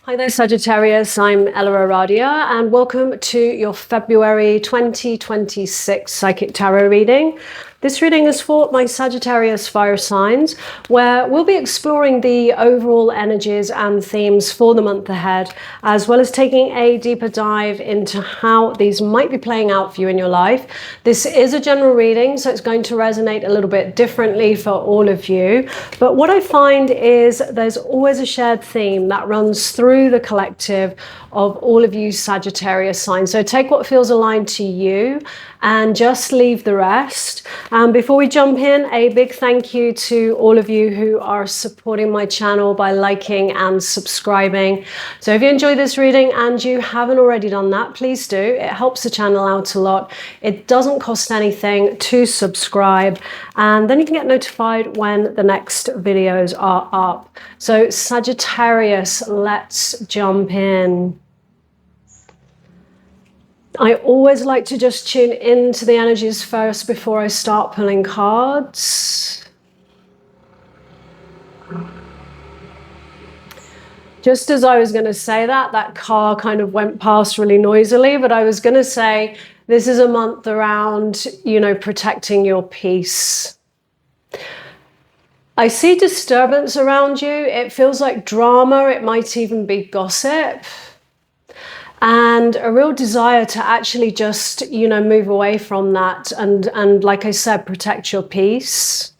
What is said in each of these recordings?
Hi there, Sagittarius. I'm EllaAradia, and welcome to your February 2026 Psychic Tarot reading. This reading is for my Sagittarius fire signs, where we'll be exploring the overall energies and themes for the month ahead, as well as taking a deeper dive into how these might be playing out for you in your life. This is a general reading, so it's going to resonate a little bit differently for all of you. But what I find is there's always a shared theme that runs through the collective of all of you Sagittarius signs. So take what feels aligned to you and just leave the rest. Before we jump in, a big thank you to all of you who are supporting my channel by liking and subscribing. So if you enjoyed this reading and you haven't already done that, please do. It helps the channel out a lot. It doesn't cost anything to subscribe, and then you can get notified when the next videos are up. So Sagittarius, let's jump in. I always like to just tune into the energies first before I start pulling cards. Just as I was going to say that car kind of went past really noisily, but I was going to say this is a month around, protecting your peace. I see disturbance around you. It feels like drama. It might even be gossip. And a real desire to actually just, move away from that and like I said, protect your peace.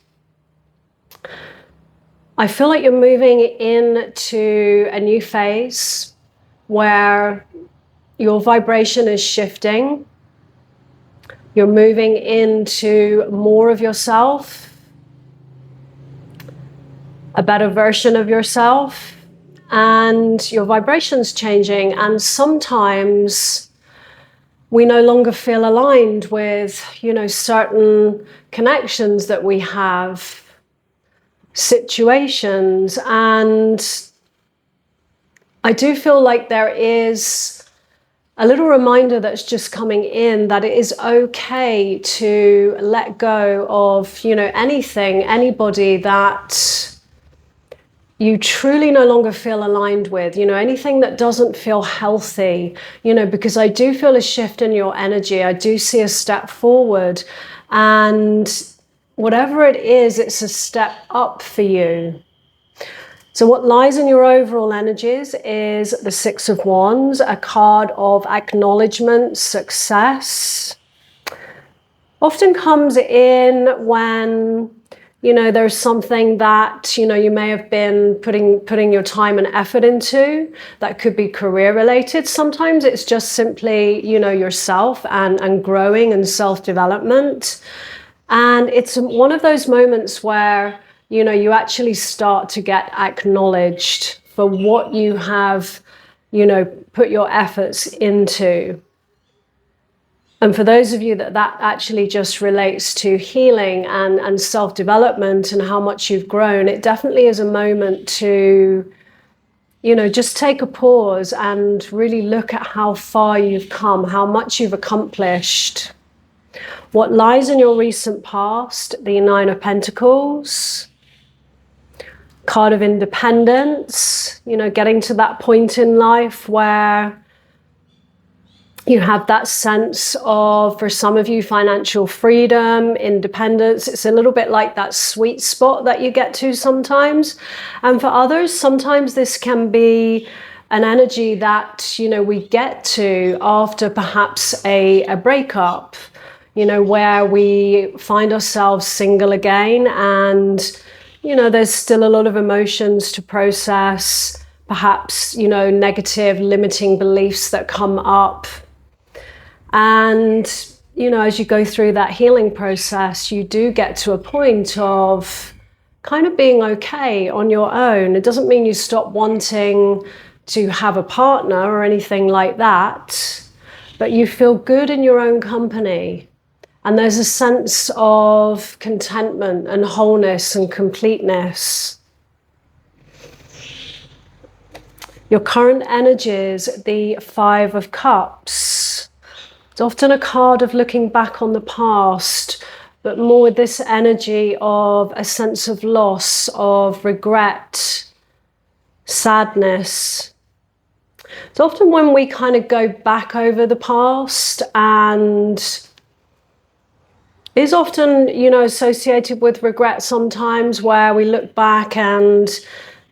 I feel like you're moving into a new phase where your vibration is shifting. You're moving into more of yourself, a better version of yourself. And your vibration's changing, and sometimes we no longer feel aligned with, certain connections that we have, situations. And I do feel like there is a little reminder that's just coming in that it is okay to let go of, anything, anybody that you truly no longer feel aligned with, anything that doesn't feel healthy, because I do feel a shift in your energy. I do see a step forward, and whatever it is, it's a step up for you. So what lies in your overall energies is the Six of Wands, a card of acknowledgement, success. Often comes in when there's something that, you may have been putting your time and effort into that could be career related. Sometimes it's just simply, yourself and growing and self-development. And it's one of those moments where, you actually start to get acknowledged for what you have, put your efforts into. And for those of you that actually just relates to healing and self-development and how much you've grown, it definitely is a moment to, just take a pause and really look at how far you've come, how much you've accomplished. What lies in your recent past, the Nine of Pentacles, card of independence, getting to that point in life where you have that sense of, for some of you, financial freedom, independence. It's a little bit like that sweet spot that you get to sometimes. And for others, sometimes this can be an energy that, we get to after perhaps a breakup, where we find ourselves single again. And, there's still a lot of emotions to process, perhaps, negative limiting beliefs that come up. And, as you go through that healing process, you do get to a point of kind of being okay on your own. It doesn't mean you stop wanting to have a partner or anything like that, but you feel good in your own company. And there's a sense of contentment and wholeness and completeness. Your current energies, the Five of Cups. It's often a card of looking back on the past, but more with this energy of a sense of loss, of regret, sadness, It's often when we kind of go back over the past, and is often, associated with regret sometimes, where we look back and,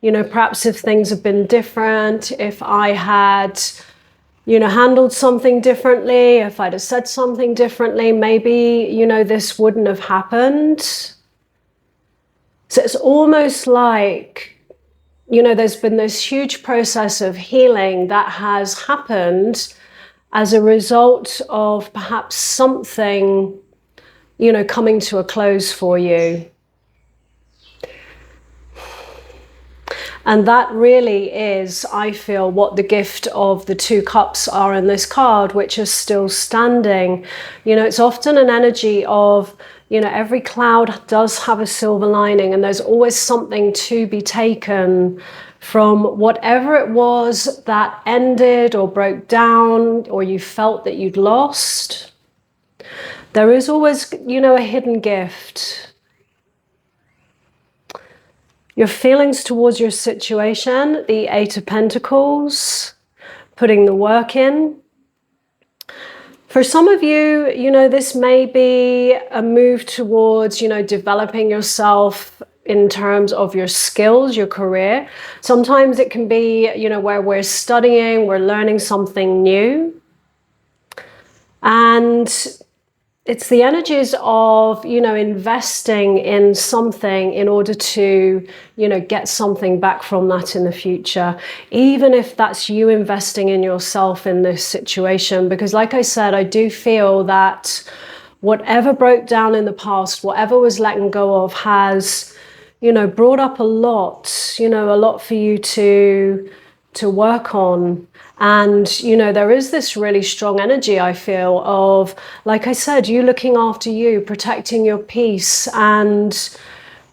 perhaps if things have been different, if I had, handled something differently, if I'd have said something differently, maybe, this wouldn't have happened. So it's almost like, there's been this huge process of healing that has happened as a result of perhaps something, coming to a close for you. And that really is, I feel, what the gift of the 2 cups are in this card, which is still standing. It's often an energy of, every cloud does have a silver lining, and there's always something to be taken from whatever it was that ended or broke down, or you felt that you'd lost. There is always, a hidden gift. Your feelings towards your situation, the 8 of Pentacles, putting the work in. For some of you, this may be a move towards, developing yourself in terms of your skills, your career. Sometimes it can be, where we're studying, we're learning something new. And it's the energies of, investing in something in order to, get something back from that in the future, even if that's you investing in yourself in this situation. Because like I said, I do feel that whatever broke down in the past, whatever was let go of has, brought up a lot for you to work on. And, there is this really strong energy, I feel, of, like I said, you looking after you, protecting your peace, and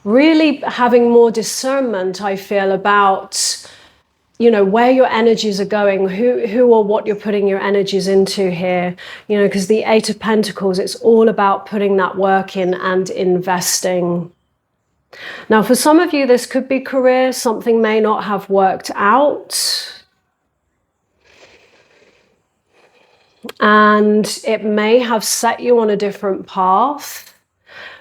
really having more discernment, I feel, about, where your energies are going, who or what you're putting your energies into here. Because the 8 of Pentacles, it's all about putting that work in and investing. Now, for some of you, this could be career. Something may not have worked out. And it may have set you on a different path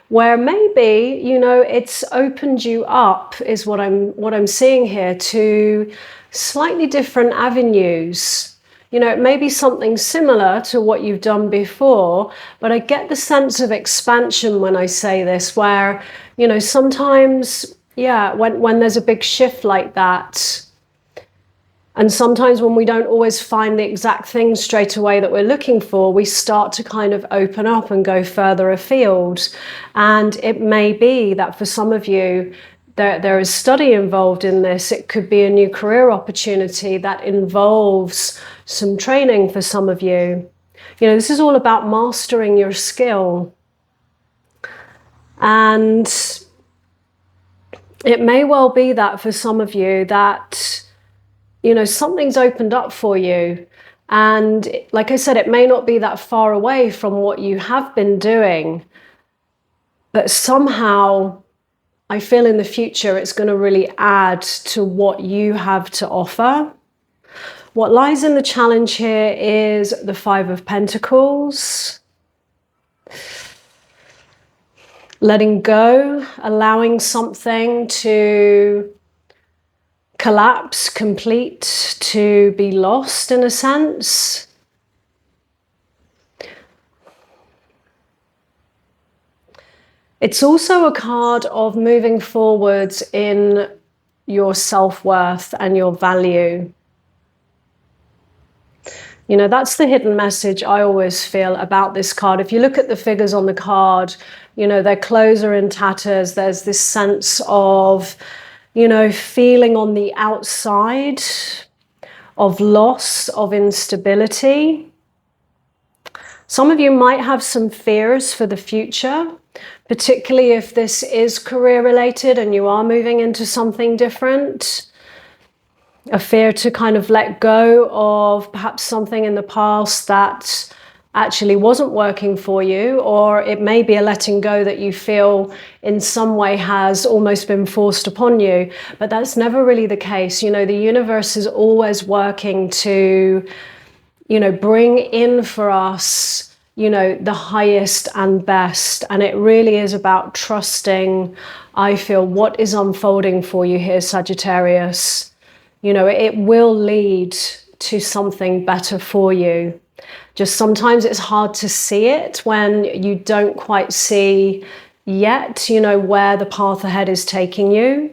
where maybe, it's opened you up, is what I'm seeing here, to slightly different avenues. It may be something similar to what you've done before, but I get the sense of expansion when I say this, where, sometimes, when there's a big shift like that, and sometimes when we don't always find the exact thing straight away that we're looking for, we start to kind of open up and go further afield. And it may be that for some of you, there is study involved in this. It could be a new career opportunity that involves some training for some of you. This is all about mastering your skill. And it may well be that for some of you that, something's opened up for you. And like I said, it may not be that far away from what you have been doing, but somehow I feel in the future it's going to really add to what you have to offer. What lies in the challenge here is the 5 of Pentacles. Letting go, allowing something to collapse, complete, to be lost in a sense. It's also a card of moving forwards in your self-worth and your value. That's the hidden message I always feel about this card. If you look at the figures on the card, their clothes are in tatters. There's this sense of, feeling on the outside, of loss, of instability. Some of you might have some fears for the future, particularly if this is career related and you are moving into something different. A fear to kind of let go of perhaps something in the past that actually wasn't working for you, or it may be a letting go that you feel in some way has almost been forced upon you. But that's never really the case. You know, the universe is always working to, you know, bring in for us, you know, the highest and best. And it really is about trusting, I feel, what is unfolding for you here, Sagittarius. You know, it will lead to something better for you. Just sometimes it's hard to see it when you don't quite see yet, you know, where the path ahead is taking you.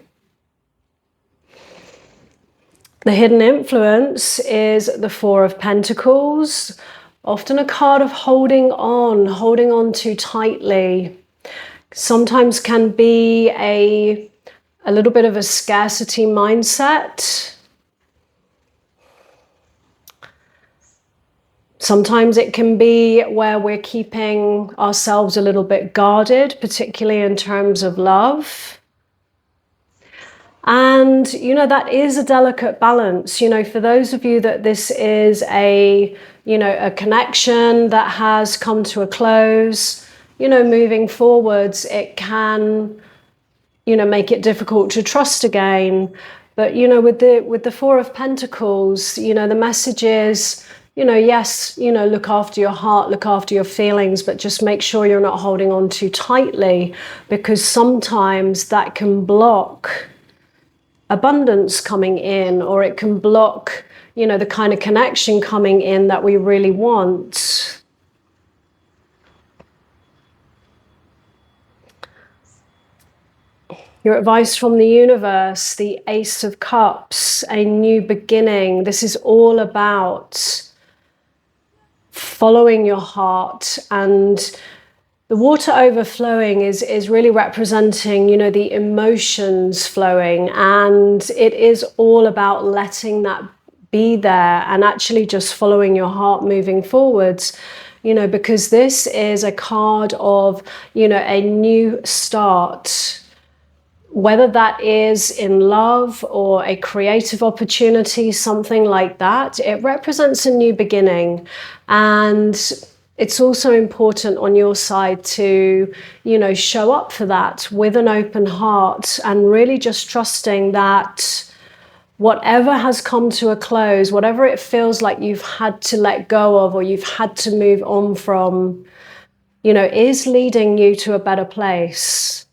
The hidden influence is the Four of Pentacles, often a card of holding on too tightly. Sometimes can be a little bit of a scarcity mindset. Sometimes it can be where we're keeping ourselves a little bit guarded, particularly in terms of love. And, you know, that is a delicate balance. You know, for those of you that this is a, you know, a connection that has come to a close, you know, moving forwards, it can, you know, make it difficult to trust again. But, you know, with the Four of Pentacles, you know, the message is, you know, yes, you know, look after your heart, look after your feelings, but just make sure you're not holding on too tightly, because sometimes that can block abundance coming in, or it can block, you know, the kind of connection coming in that we really want. Your advice from the universe, the Ace of Cups, a new beginning. This is all about following your heart, and the water overflowing is really representing, you know, the emotions flowing, and it is all about letting that be there and actually just following your heart moving forwards, you know, because this is a card of, you know, a new start. Whether that is in love or a creative opportunity, something like that, it represents a new beginning. And it's also important on your side to, you know, show up for that with an open heart and really just trusting that whatever has come to a close, whatever it feels like you've had to let go of or you've had to move on from, you know, is leading you to a better place.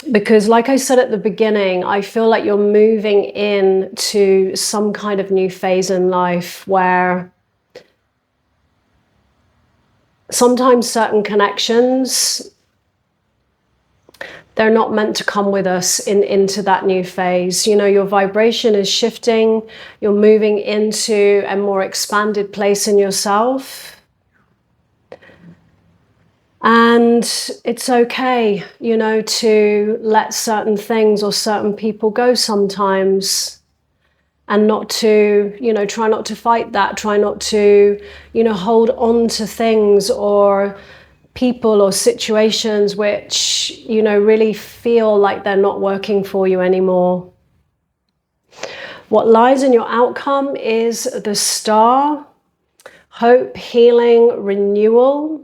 Because like I said at the beginning, I feel like you're moving into some kind of new phase in life where sometimes certain connections, they're not meant to come with us into that new phase. You know, your vibration is shifting, you're moving into a more expanded place in yourself. And it's okay, you know, to let certain things or certain people go sometimes, and not to, you know, try not to fight that, try not to, you know, hold on to things or people or situations which, you know, really feel like they're not working for you anymore. What lies in your outcome is the Star, hope, healing, renewal.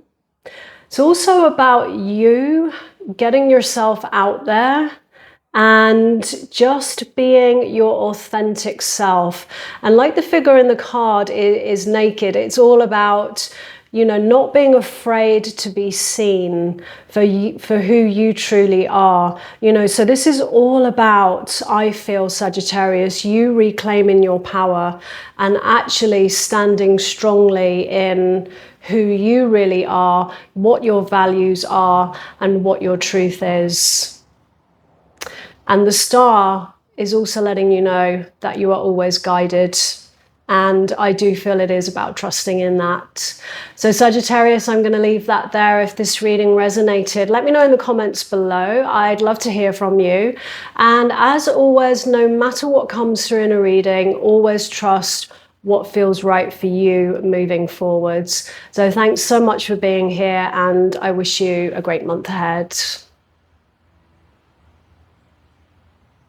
It's also about you getting yourself out there and just being your authentic self. And like the figure in the card is naked, it's all about, you know, not being afraid to be seen for who you truly are. You know, so this is all about, I feel, Sagittarius, you reclaiming your power and actually standing strongly in who you really are, what your values are, and what your truth is. And the Star is also letting you know that you are always guided. And I do feel it is about trusting in that. So Sagittarius, I'm going to leave that there. If this reading resonated, let me know in the comments below. I'd love to hear from you. And as always, no matter what comes through in a reading, always trust what feels right for you moving forwards. So thanks so much for being here, and I wish you a great month ahead.